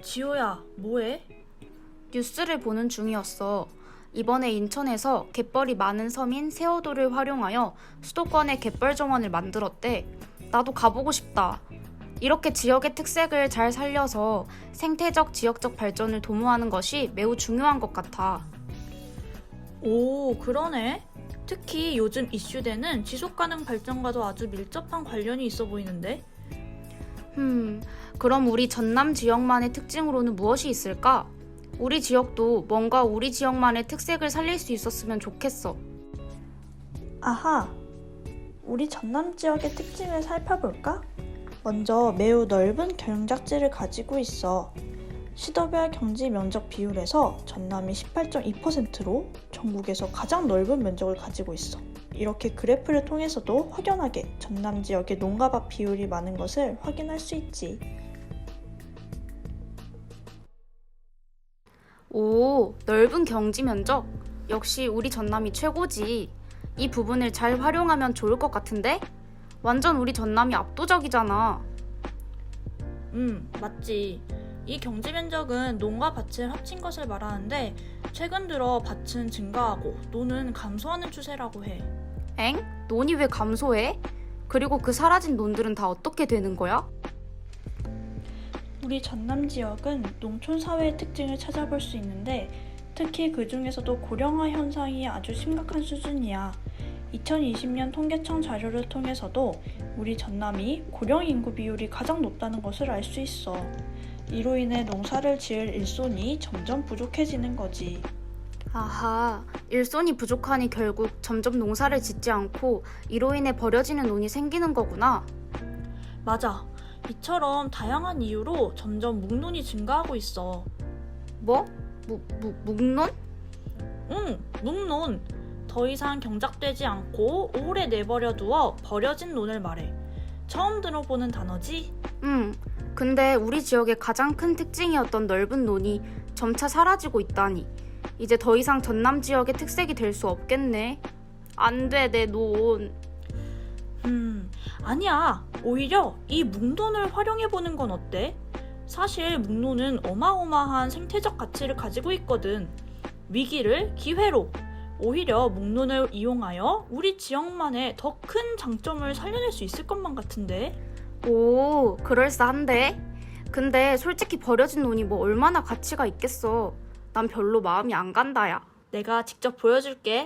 지호야, 뭐해? 뉴스를 보는 중이었어. 이번에 인천에서 갯벌이 많은 섬인 세어도를 활용하여 수도권에 갯벌 정원을 만들었대. 나도 가보고 싶다. 이렇게 지역의 특색을 잘 살려서 생태적, 지역적 발전을 도모하는 것이 매우 중요한 것 같아. 오, 그러네. 특히 요즘 이슈되는 지속가능 발전과도 아주 밀접한 관련이 있어 보이는데? 그럼 우리 전남 지역만의 특징으로는 무엇이 있을까? 우리 지역도 뭔가 우리 지역만의 특색을 살릴 수 있었으면 좋겠어. 아하! 우리 전남 지역의 특징을 살펴볼까? 먼저 매우 넓은 경작지를 가지고 있어. 시도별 경지 면적 비율에서 전남이 18.2%로 전국에서 가장 넓은 면적을 가지고 있어. 이렇게 그래프를 통해서도 확연하게 전남 지역의 농가밭 비율이 많은 것을 확인할 수 있지. 오, 넓은 경지 면적. 역시 우리 전남이 최고지. 이 부분을 잘 활용하면 좋을 것 같은데? 완전 우리 전남이 압도적이잖아. 맞지. 이 경지 면적은 농가 밭을 합친 것을 말하는데 최근 들어 밭은 증가하고 노는 감소하는 추세라고 해. 엥? 논이 왜 감소해? 그리고 그 사라진 논들은 다 어떻게 되는 거야? 우리 전남 지역은 농촌 사회의 특징을 찾아볼 수 있는데 특히 그 중에서도 고령화 현상이 아주 심각한 수준이야. 2020년 통계청 자료를 통해서도 우리 전남이 고령 인구 비율이 가장 높다는 것을 알 수 있어. 이로 인해 농사를 지을 일손이 점점 부족해지는 거지. 아하, 일손이 부족하니 결국 점점 농사를 짓지 않고 이로 인해 버려지는 논이 생기는 거구나. 맞아. 이처럼 다양한 이유로 점점 묵논이 증가하고 있어. 뭐? 묵논? 묵논. 더 이상 경작되지 않고 오래 내버려 두어 버려진 논을 말해. 처음 들어보는 단어지? 근데 우리 지역의 가장 큰 특징이었던 넓은 논이 점차 사라지고 있다니. 이제 더 이상 전남 지역의 특색이 될 수 없겠네. 안 돼, 내 논. 아니야. 오히려 이 묵논을 활용해보는 건 어때? 사실 묵논은 어마어마한 생태적 가치를 가지고 있거든. 위기를 기회로. 오히려 묵논을 이용하여 우리 지역만의 더 큰 장점을 살려낼 수 있을 것만 같은데? 오, 그럴싸한데? 근데 솔직히 버려진 논이 뭐 얼마나 가치가 있겠어. 난 별로 마음이 안 간다야. 내가 직접 보여줄게.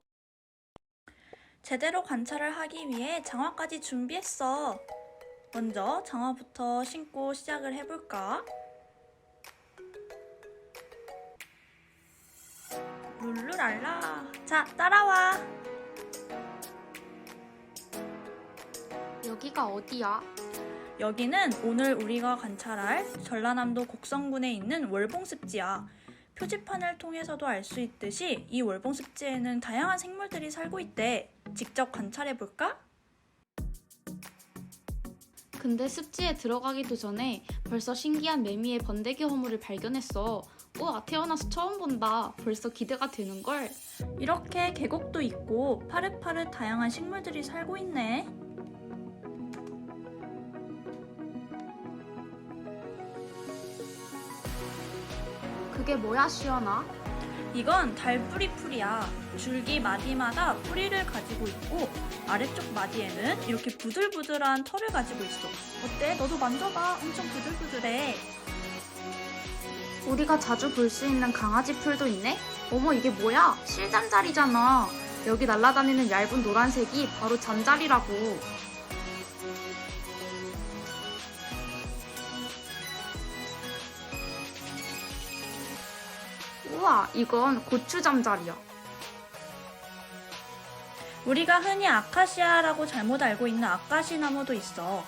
제대로 관찰을 하기 위해 장화까지 준비했어. 먼저 장화부터 신고 시작을 해볼까? 룰루랄라. 자, 따라와. 여기가 어디야? 여기는 오늘 우리가 관찰할 전라남도 곡성군에 있는 월봉습지야. 표지판을 통해서도 알 수 있듯이 이 월봉습지에는 다양한 생물들이 살고 있대. 직접 관찰해볼까? 근데 습지에 들어가기도 전에 벌써 신기한 매미의 번데기 허물을 발견했어. 우와, 태어나서 처음 본다. 벌써 기대가 되는걸. 이렇게 계곡도 있고 파릇파릇 다양한 식물들이 살고 있네. 그게 뭐야, 시연아? 이건 달뿌리풀이야. 줄기 마디마다 뿌리를 가지고 있고 아래쪽 마디에는 이렇게 부들부들한 털을 가지고 있어. 어때? 너도 만져봐. 엄청 부들부들해. 우리가 자주 볼 수 있는 강아지 풀도 있네? 어머, 이게 뭐야? 실잠자리잖아. 여기 날아다니는 얇은 노란색이 바로 잠자리라고. 우와, 이건 고추잠자리야. 우리가 흔히 아카시아라고 잘못 알고 있는 아카시 나무도 있어.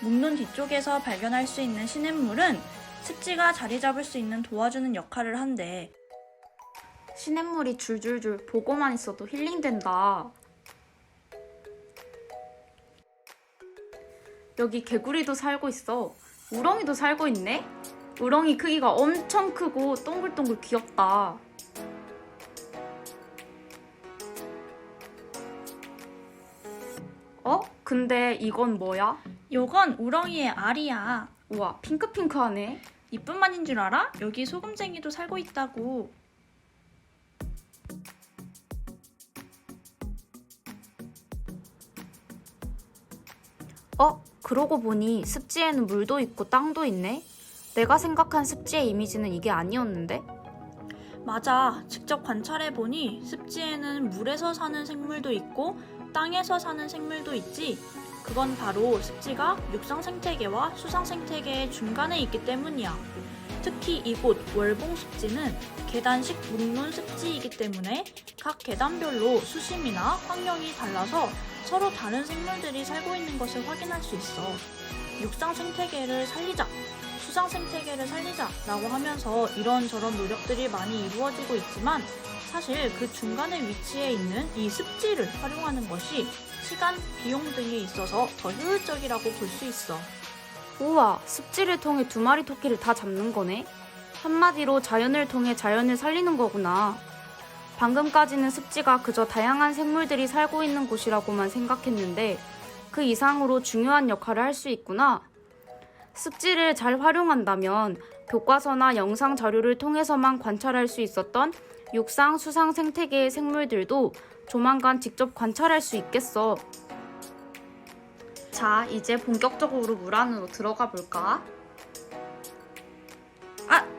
묵논 뒤쪽에서 발견할 수 있는 시냇물은 습지가 자리 잡을 수 있는 도와주는 역할을 한대. 시냇물이 줄줄줄 보고만 있어도 힐링된다. 여기 개구리도 살고 있어. 우렁이도 살고 있네? 우렁이 크기가 엄청 크고 동글동글 귀엽다. 어? 근데 이건 뭐야? 요건 우렁이의 알이야. 우와, 핑크핑크하네. 이뿐만인 줄 알아? 여기 소금쟁이도 살고 있다고. 그러고 보니 습지에는 물도 있고 땅도 있네. 내가 생각한 습지의 이미지는 이게 아니었는데? 맞아. 직접 관찰해보니 습지에는 물에서 사는 생물도 있고 땅에서 사는 생물도 있지. 그건 바로 습지가 육상 생태계와 수상 생태계의 중간에 있기 때문이야. 특히 이곳 월봉 습지는 계단식 묵문 습지이기 때문에 각 계단별로 수심이나 환경이 달라서 서로 다른 생물들이 살고 있는 것을 확인할 수 있어. 육상 생태계를 살리자, 수상 생태계를 살리자라고 하면서 이런저런 노력들이 많이 이루어지고 있지만 사실 그 중간에 위치해 있는 이 습지를 활용하는 것이 시간, 비용 등에 있어서 더 효율적이라고 볼 수 있어. 우와, 습지를 통해 2마리 토끼를 다 잡는 거네? 한마디로 자연을 통해 자연을 살리는 거구나. 방금까지는 습지가 그저 다양한 생물들이 살고 있는 곳이라고만 생각했는데 그 이상으로 중요한 역할을 할 수 있구나. 습지를 잘 활용한다면 교과서나 영상 자료를 통해서만 관찰할 수 있었던 육상, 수상 생태계의 생물들도 조만간 직접 관찰할 수 있겠어. 자, 이제 본격적으로 물 안으로 들어가 볼까?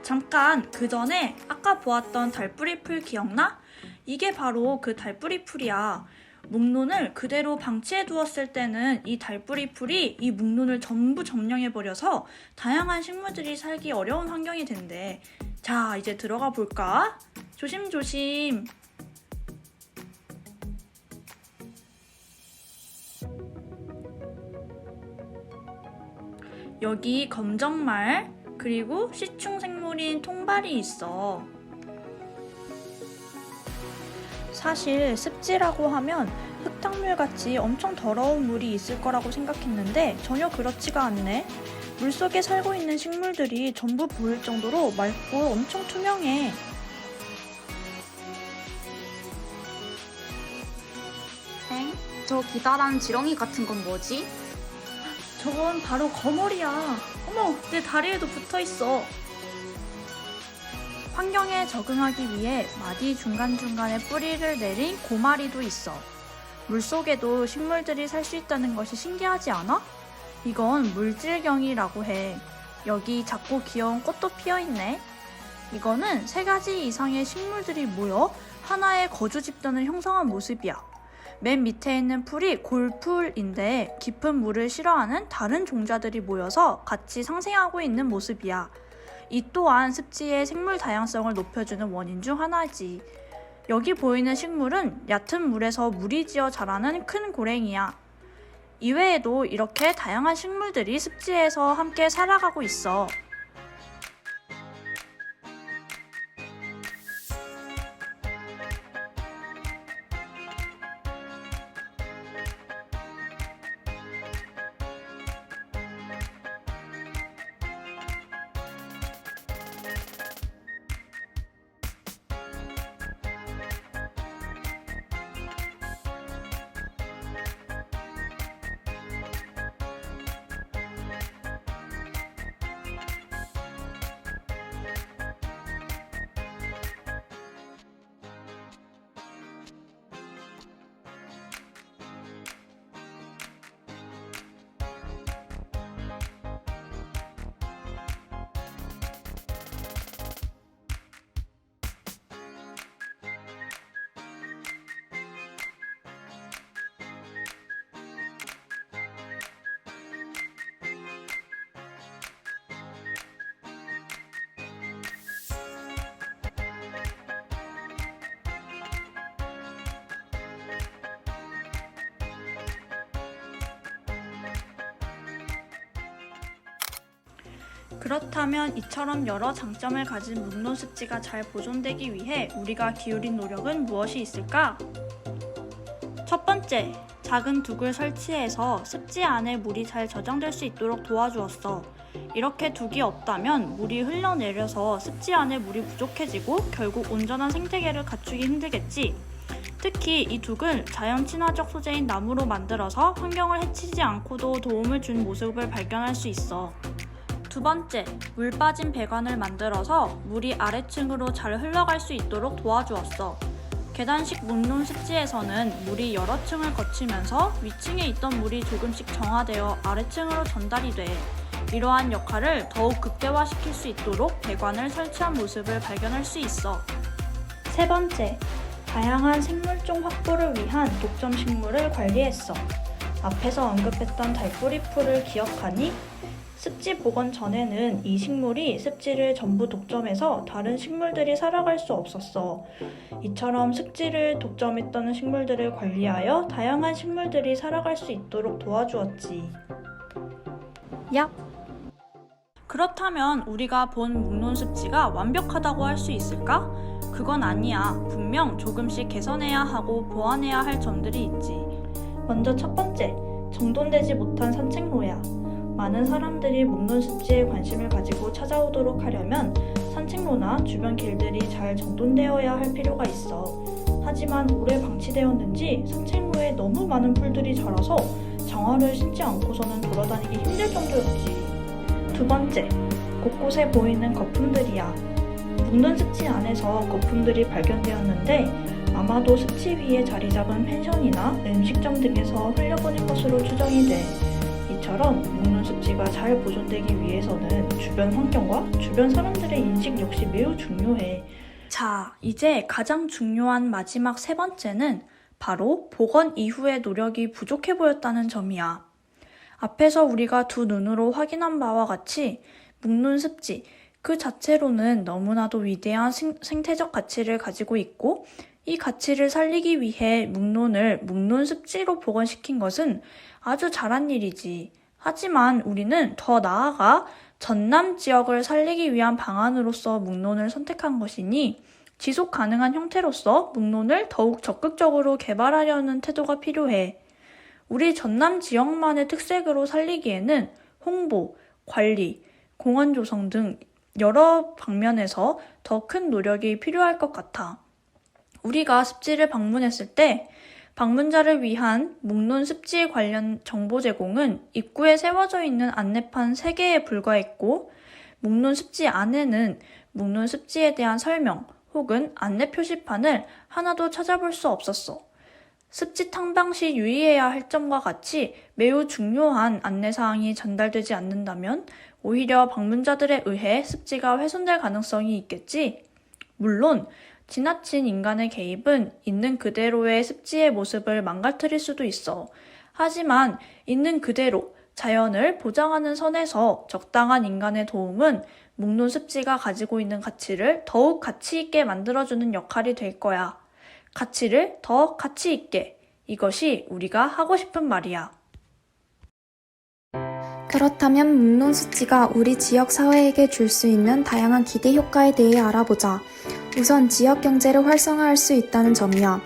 잠깐 그 전에 아까 보았던 달뿌리 풀 기억나? 이게 바로 그 달뿌리 풀이야. 묵론을 그대로 방치해 두었을 때는 이 달뿌리 풀이 이 묵론을 전부 점령해버려서 다양한 식물들이 살기 어려운 환경이 된대. 자, 이제 들어가 볼까? 조심조심. 여기 검정말, 그리고 시충 생물인 통발이 있어. 사실 습지라고 하면 흙탕물같이 엄청 더러운 물이 있을 거라고 생각했는데 전혀 그렇지가 않네. 물속에 살고 있는 식물들이 전부 보일 정도로 맑고 엄청 투명해. 엥? 저 기다란 지렁이 같은 건 뭐지? 저건 바로 거머리야. 어머, 내 다리에도 붙어 있어. 환경에 적응하기 위해 마디 중간중간에 뿌리를 내린 고마리도 있어. 물속에도 식물들이 살 수 있다는 것이 신기하지 않아? 이건 물질경이라고 해. 여기 작고 귀여운 꽃도 피어있네. 이거는 3가지 이상의 식물들이 모여 하나의 거주 집단을 형성한 모습이야. 맨 밑에 있는 풀이 골풀인데 깊은 물을 싫어하는 다른 종자들이 모여서 같이 상생하고 있는 모습이야. 이 또한 습지의 생물 다양성을 높여주는 원인 중 하나지. 여기 보이는 식물은 얕은 물에서 무리지어 자라는 큰 고랭이야. 이외에도 이렇게 다양한 식물들이 습지에서 함께 살아가고 있어. 그렇다면 이처럼 여러 장점을 가진 묵론 습지가 잘 보존되기 위해 우리가 기울인 노력은 무엇이 있을까? 첫 번째, 작은 둑을 설치해서 습지 안에 물이 잘 저장될 수 있도록 도와주었어. 이렇게 둑이 없다면 물이 흘러내려서 습지 안에 물이 부족해지고 결국 온전한 생태계를 갖추기 힘들겠지. 특히 이 둑을 자연 친화적 소재인 나무로 만들어서 환경을 해치지 않고도 도움을 준 모습을 발견할 수 있어. 두 번째, 물 빠진 배관을 만들어서 물이 아래층으로 잘 흘러갈 수 있도록 도와주었어. 계단식 묵론 습지에서는 물이 여러 층을 거치면서 위층에 있던 물이 조금씩 정화되어 아래층으로 전달이 돼. 이러한 역할을 더욱 극대화시킬 수 있도록 배관을 설치한 모습을 발견할 수 있어. 세 번째, 다양한 생물종 확보를 위한 독점 식물을 관리했어. 앞에서 언급했던 달뿌리 풀을 기억하니? 습지 복원 전에는 이 식물이 습지를 전부 독점해서 다른 식물들이 살아갈 수 없었어. 이처럼 습지를 독점했던 식물들을 관리하여 다양한 식물들이 살아갈 수 있도록 도와주었지. 얍! 그렇다면 우리가 본 묵론 습지가 완벽하다고 할 수 있을까? 그건 아니야. 분명 조금씩 개선해야 하고 보완해야 할 점들이 있지. 먼저 첫 번째, 정돈되지 못한 산책로야. 많은 사람들이 묵론 습지에 관심을 가지고 찾아오도록 하려면 산책로나 주변 길들이 잘 정돈되어야 할 필요가 있어. 하지만 오래 방치되었는지 산책로에 너무 많은 풀들이 자라서 정화를 신지 않고서는 돌아다니기 힘들 정도였지. 두 번째, 곳곳에 보이는 거품들이야. 묵론 습지 안에서 거품들이 발견되었는데 아마도 습지 위에 자리 잡은 펜션이나 음식점 등에서 흘려보낸 것으로 추정이 돼. 이처럼 묵론 습지가 잘 보존되기 위해서는 주변 환경과 주변 사람들의 인식 역시 매우 중요해. 자, 이제 가장 중요한 마지막 세 번째는 바로 복원 이후의 노력이 부족해 보였다는 점이야. 앞에서 우리가 두 눈으로 확인한 바와 같이 묵론 습지 그 자체로는 너무나도 위대한 생태적 가치를 가지고 있고 이 가치를 살리기 위해 묵론을 묵론 습지로 복원시킨 것은 아주 잘한 일이지. 하지만 우리는 더 나아가 전남 지역을 살리기 위한 방안으로서 묵론을 선택한 것이니 지속 가능한 형태로서 묵론을 더욱 적극적으로 개발하려는 태도가 필요해. 우리 전남 지역만의 특색으로 살리기에는 홍보, 관리, 공원 조성 등 여러 방면에서 더 큰 노력이 필요할 것 같아. 우리가 습지를 방문했을 때 방문자를 위한 묵론 습지 관련 정보 제공은 입구에 세워져 있는 안내판 3개에 불과했고 묵론 습지 안에는 묵론 습지에 대한 설명 혹은 안내 표시판을 하나도 찾아볼 수 없었어. 습지 탐방 시 유의해야 할 점과 같이 매우 중요한 안내사항이 전달되지 않는다면 오히려 방문자들에 의해 습지가 훼손될 가능성이 있겠지. 물론 지나친 인간의 개입은 있는 그대로의 습지의 모습을 망가뜨릴 수도 있어. 하지만 있는 그대로 자연을 보장하는 선에서 적당한 인간의 도움은 묵론 습지가 가지고 있는 가치를 더욱 가치 있게 만들어주는 역할이 될 거야. 가치를 더 가치 있게. 이것이 우리가 하고 싶은 말이야. 그렇다면 묵론 습지가 우리 지역 사회에게 줄 수 있는 다양한 기대 효과에 대해 알아보자. 우선 지역 경제를 활성화할 수 있다는 점이야.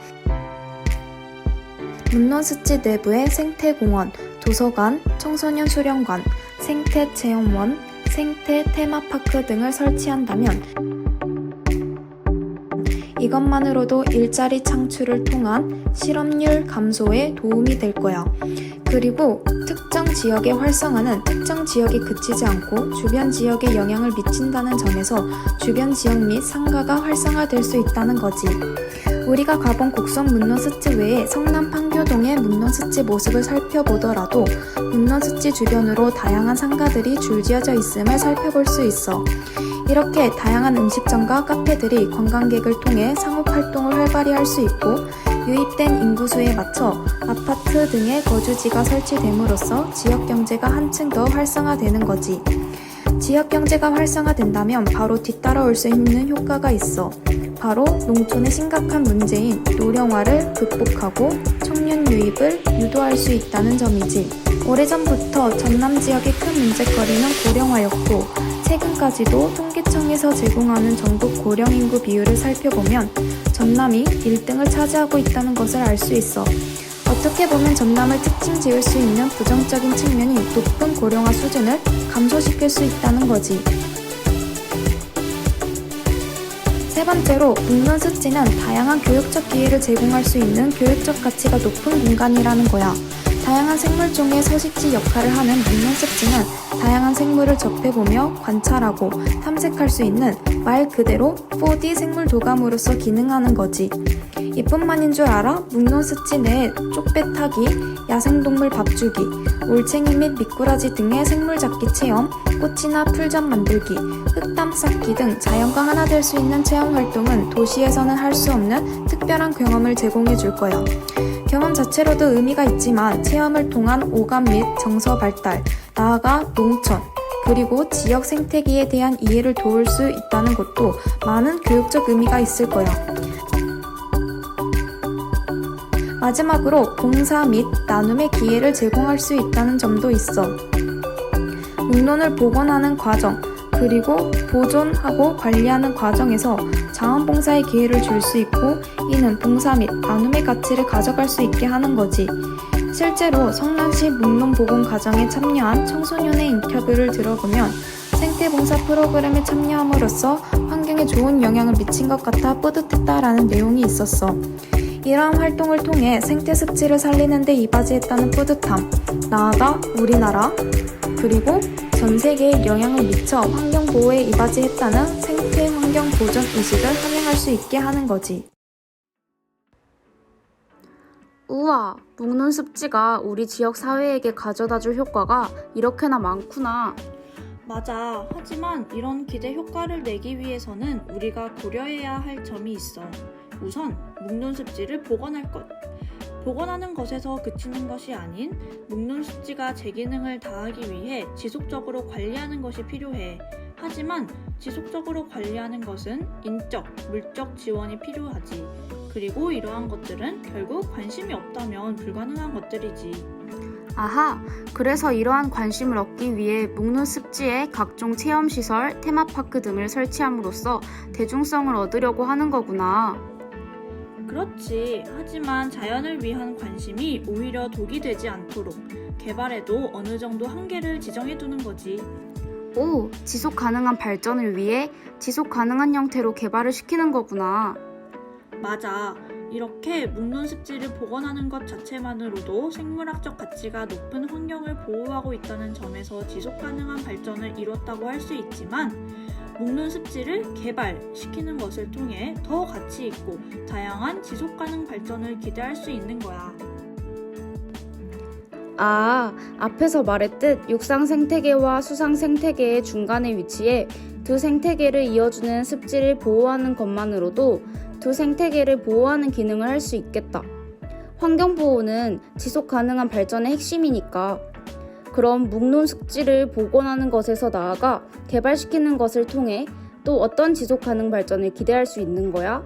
묵론 습지 내부에 생태공원, 도서관, 청소년 수련관, 생태체험원, 생태 테마파크 등을 설치한다면 이것만으로도 일자리 창출을 통한 실업률 감소에 도움이 될 거야. 그리고 특정 지역의 활성화는 특정 지역에 그치지 않고 주변 지역에 영향을 미친다는 점에서 주변 지역 및 상가가 활성화될 수 있다는 거지. 우리가 가본 곡성 묵론 습지 외에 성남 판교동의 묵론 습지 모습을 살펴보더라도 묵론 습지 주변으로 다양한 상가들이 줄지어져 있음을 살펴볼 수 있어. 이렇게 다양한 음식점과 카페들이 관광객을 통해 상업활동을 활발히 할 수 있고 유입된 인구수에 맞춰 아파트 등의 거주지가 설치됨으로써 지역경제가 한층 더 활성화되는 거지. 지역경제가 활성화된다면 바로 뒤따라올 수 있는 효과가 있어. 바로 농촌의 심각한 문제인 노령화를 극복하고 청년 유입을 유도할 수 있다는 점이지. 오래전부터 전남 지역의 큰 문제거리는 고령화였고 최근까지도 통계청에서 제공하는 전국 고령인구 비율을 살펴보면 전남이 1등을 차지하고 있다는 것을 알 수 있어. 어떻게 보면 전남을 특징 지을 수 있는 부정적인 측면이 높은 고령화 수준을 감소시킬 수 있다는 거지. 세 번째로 묵론 습지는 다양한 교육적 기회를 제공할 수 있는 교육적 가치가 높은 공간이라는 거야. 다양한 생물종의 서식지 역할을 하는 묵는습지는 다양한 생물을 접해보며 관찰하고 탐색할 수 있는 말 그대로 4D 생물 도감으로서 기능하는 거지. 이뿐만인 줄 알아? 묵는습지 내에 쪽배 타기, 야생동물 밥주기, 올챙이 및 미꾸라지 등의 생물 잡기 체험, 꽃이나 풀전 만들기, 흙담 쌓기 등 자연과 하나 될 수 있는 체험 활동은 도시에서는 할 수 없는 특별한 경험을 제공해 줄 거야. 경험 자체로도 의미가 있지만 체험을 통한 오감 및 정서 발달, 나아가 농촌, 그리고 지역 생태계에 대한 이해를 도울 수 있다는 것도 많은 교육적 의미가 있을 거야. 마지막으로 봉사 및 나눔의 기회를 제공할 수 있다는 점도 있어. 묵론을 복원하는 과정, 그리고 보존하고 관리하는 과정에서 자원봉사의 기회를 줄 수 있고, 이는 봉사 및 나눔의 가치를 가져갈 수 있게 하는 거지. 실제로 성남시 묵론 복원 과정에 참여한 청소년의 인터뷰를 들어보면 생태봉사 프로그램에 참여함으로써 환경에 좋은 영향을 미친 것 같아 뿌듯했다라는 내용이 있었어. 이러한 활동을 통해 생태습지를 살리는 데 이바지했다는 뿌듯함, 나아가 우리나라, 그리고 전 세계에 영향을 미쳐 환경보호에 이바지했다는 생태 환경 보존 의식을 함양할 수 있게 하는 거지. 우와, 묵는습지가 우리 지역 사회에게 가져다줄 효과가 이렇게나 많구나. 맞아. 하지만 이런 기대 효과를 내기 위해서는 우리가 고려해야 할 점이 있어. 우선 묵는습지를 복원할 것. 복원하는 것에서 그치는 것이 아닌 묵는습지가 제 기능을 다하기 위해 지속적으로 관리하는 것이 필요해. 하지만 지속적으로 관리하는 것은 인적, 물적 지원이 필요하지. 그리고 이러한 것들은 결국 관심이 없다면 불가능한 것들이지. 아하, 그래서 이러한 관심을 얻기 위해 묵는습지에 각종 체험시설, 테마파크 등을 설치함으로써 대중성을 얻으려고 하는 거구나. 그렇지. 하지만 자연을 위한 관심이 오히려 독이 되지 않도록 개발에도 어느 정도 한계를 지정해 두는 거지. 오, 지속 가능한 발전을 위해 지속 가능한 형태로 개발을 시키는 거구나. 맞아. 이렇게 묵는습지를 복원하는 것 자체만으로도 생물학적 가치가 높은 환경을 보호하고 있다는 점에서 지속 가능한 발전을 이뤘다고 할 수 있지만, 묵는습지를 개발시키는 것을 통해 더 가치 있고 다양한 지속 가능 발전을 기대할 수 있는 거야. 아, 앞에서 말했듯 육상 생태계와 수상 생태계의 중간에 위치해 두 생태계를 이어주는 습지를 보호하는 것만으로도 두 생태계를 보호하는 기능을 할 수 있겠다. 환경보호는 지속 가능한 발전의 핵심이니까. 그럼 묵론 습지를 복원하는 것에서 나아가 개발시키는 것을 통해 또 어떤 지속 가능 발전을 기대할 수 있는 거야?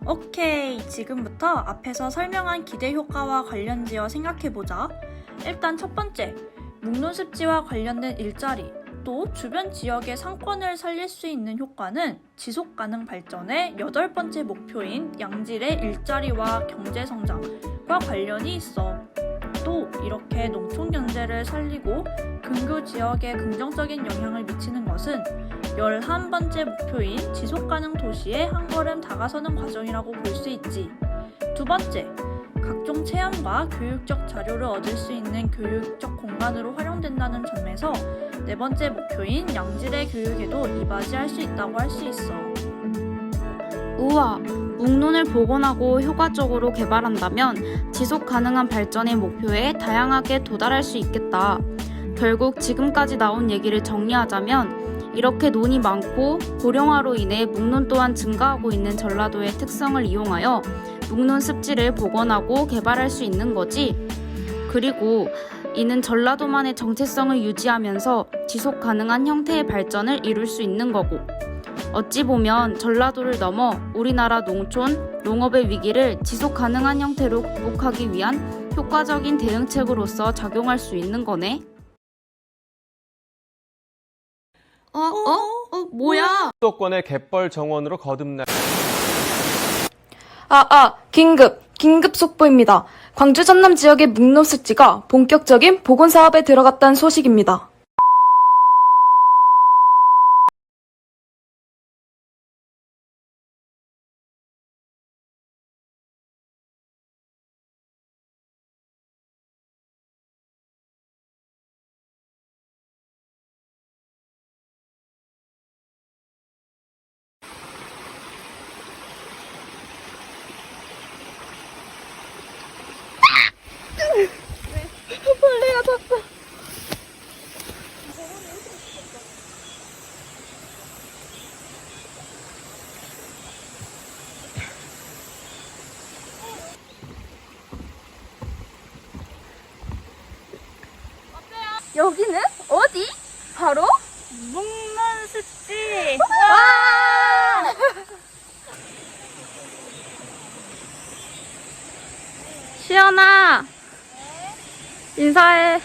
오케이, 지금부터 앞에서 설명한 기대 효과와 관련지어 생각해보자. 일단 첫 번째, 묵론습지와 관련된 일자리, 또 주변 지역의 상권을 살릴 수 있는 효과는 지속가능 발전의 8번째 목표인 양질의 일자리와 경제성장과 관련이 있어. 또 이렇게 농촌 경제를 살리고 근교 지역에 긍정적인 영향을 미치는 것은 11번째 목표인 지속가능 도시에 한 걸음 다가서는 과정이라고 볼 수 있지. 두 번째, 각종 체험과 교육적 자료를 얻을 수 있는 교육적 공간으로 활용된다는 점에서 4번째 목표인 양질의 교육에도 이바지할 수 있다고 할 수 있어. 우와, 묵론을 복원하고 효과적으로 개발한다면 지속 가능한 발전의 목표에 다양하게 도달할 수 있겠다. 결국 지금까지 나온 얘기를 정리하자면 이렇게 논이 많고 고령화로 인해 묵론 또한 증가하고 있는 전라도의 특성을 이용하여 묵론 습지를 복원하고 개발할 수 있는 거지. 그리고 이는 전라도만의 정체성을 유지하면서 지속 가능한 형태의 발전을 이룰 수 있는 거고, 어찌 보면 전라도를 넘어 우리나라 농촌, 농업의 위기를 지속 가능한 형태로 극복하기 위한 효과적인 대응책으로서 작용할 수 있는 거네. 뭐야? 수도권의 갯벌 정원으로 거듭날 긴급 속보입니다. 광주 전남 지역의 묵론습지가 본격적인 복원 사업에 들어갔다는 소식입니다. 여기는 어디? 바로 묵론습지. 와! 시연아, 인사해.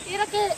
이렇게